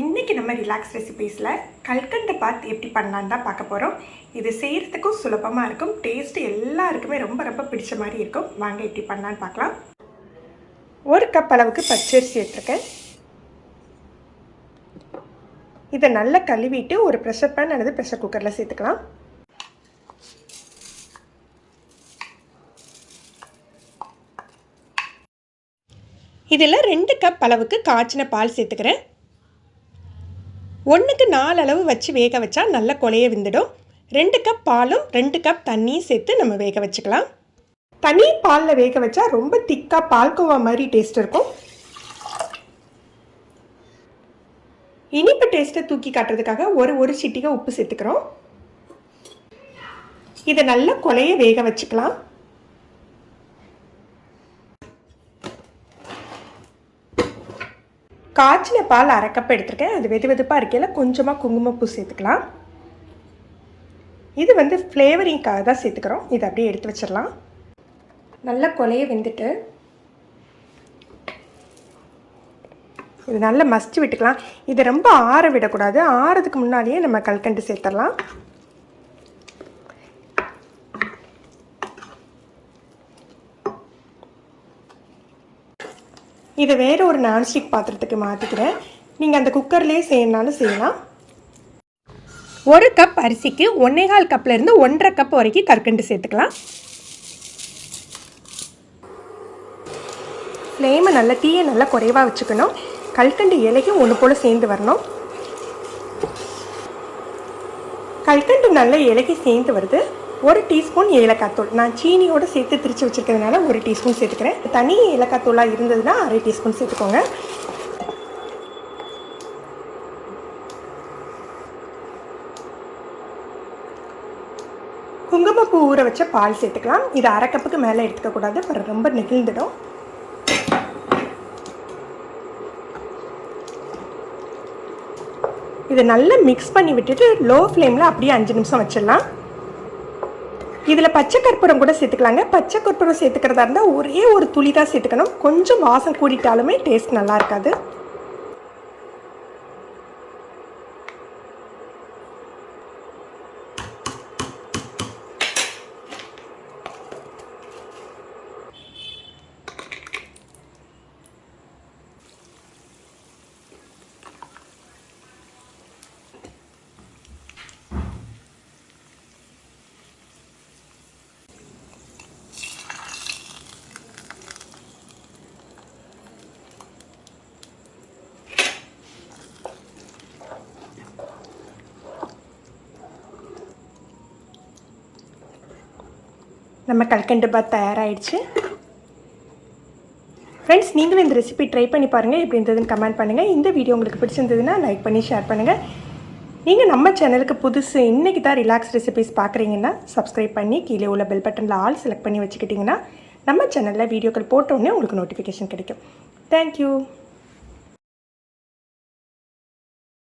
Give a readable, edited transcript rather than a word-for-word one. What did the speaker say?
இன்றைக்கி நம்ம ரிலாக்ஸ் ரெசிபீஸில் கல்கண்டு பாத் எப்படி பண்ணலான்னு தான் பார்க்க போகிறோம். இது செய்கிறதுக்கும் சுலபமாக இருக்கும், டேஸ்ட்டு எல்லாருக்குமே ரொம்ப ரொம்ப பிடிச்ச மாதிரி இருக்கும். வாங்க எப்படி பண்ணலான்னு பார்க்கலாம். 1 கப் அளவுக்கு பச்சரிசி எடுத்துருக்கேன். இதை நல்லா கழுவிட்டு ஒரு ப்ரெஷர் பேன் அல்லது ப்ரெஷர் குக்கரில் சேர்த்துக்கலாம். இதில் 2 கப் அளவுக்கு காய்ச்சின பால் சேர்த்துக்கிறேன். 1க்கு 4 அளவு வச்சு வேக வச்சா நல்ல கொலைய வெந்துடும். 2 கப் பாலும் 2 கப் தண்ணியும் சேர்த்து நம்ம வேக வச்சுக்கலாம். தனி பாலில் வேக வச்சா ரொம்ப திக்காக பால்கோவா மாதிரி டேஸ்ட் இருக்கும். இனிப்பு டேஸ்ட்டை தூக்கி காட்டுறதுக்காக ஒரு சிட்டிகை உப்பு சேர்த்துக்கிறோம். இதை நல்லா கொலைய வேக வச்சுக்கலாம். காய்ச்சின பால் 1/2 கப் எடுத்துருக்கேன். அது வெது வெதுப்பாக இருக்கையில் கொஞ்சமாக குங்குமப்பூ சேர்த்துக்கலாம். இது ஃப்ளேவரிங்காக தான் சேர்த்துக்கிறோம். இதை அப்படியே எடுத்து வச்சிடலாம். நல்லா கொலைய வெந்துட்டு இது நல்லா மசிச்சு விட்டுக்கலாம். இதை ரொம்ப ஆற விடக்கூடாது. ஆறதுக்கு முன்னாடியே நம்ம கல்கண்டு சேர்த்துடலாம். இதை வேறு ஒரு நான்ஸ்டிக் பாத்திரத்துக்கு மாற்றிக்கிறேன். நீங்கள் அந்த குக்கர்லேயே செய்யணுனாலும் செய்யலாம். 1 கப் அரிசிக்கு 1.25 கப்லேருந்து 1.5 கப் வரைக்கும் கற்கண்டு சேர்த்துக்கலாம். ஃப்ளேமை நல்லா தீயை நல்லா குறைவாக வச்சுக்கணும். கல்கண்டு இலைக்கும் ஒன்று போல் சேர்ந்து வரணும். கல்கண்டு நல்லா இலைக்கு சேர்ந்து வருது. 1 டீஸ்பூன் ஏலக்காய் தூள், நான் சீனியோடு சேர்த்து திரிச்சு வச்சுருக்கிறதுனால 1 டீஸ்பூன் சேர்த்துக்கிறேன். தனி ஏலக்காய் தூளாக இருந்ததுன்னா 1/2 டீஸ்பூன் சேர்த்துக்கோங்க. குங்குமப்பூ ஊற வச்ச பால் சேர்த்துக்கலாம். இது 1/2 கப்புக்கு மேலே எடுத்துக்கக்கூடாது, அப்புறம் ரொம்ப நெகிழ்ந்துடும். இதை நல்லா மிக்ஸ் பண்ணி விட்டுட்டு லோ ஃப்ளேமில் அப்படியே 5 நிமிஷம் வச்சிடலாம். இதில் பச்சை கற்பூரம் கூட சேர்த்துக்கலாங்க. பச்சை கற்பூரம் சேர்த்துக்கிறதா இருந்தால் ஒரே ஒரு துளி தான் சேர்த்துக்கணும். கொஞ்சம் வாசம் கூடிட்டாலுமே டேஸ்ட் நல்லா இருக்காது. நம்ம கல்கண்டு பாத் தயாராகிடுச்சு. ஃப்ரெண்ட்ஸ், நீங்களும் இந்த ரெசிபி ட்ரை பண்ணி பாருங்கள். எப்படி இருந்ததுன்னு கமெண்ட் பண்ணுங்கள். இந்த வீடியோ உங்களுக்கு பிடிச்சிருந்ததுன்னா லைக் பண்ணி ஷேர் பண்ணுங்கள். நீங்கள் நம்ம சேனலுக்கு புதுசு இன்றைக்கி தான் ரிலாக்ஸ் ரெசிபிஸ் பார்க்குறீங்கன்னா சப்ஸ்கிரைப் பண்ணி கீழே உள்ள பெல் பட்டனில் ஆல் செலக்ட் பண்ணி வச்சுக்கிட்டிங்கன்னா நம்ம சேனலில் வீடியோக்கள் போட்டோடனே உங்களுக்கு நோட்டிஃபிகேஷன் கிடைக்கும். தேங்க்யூ.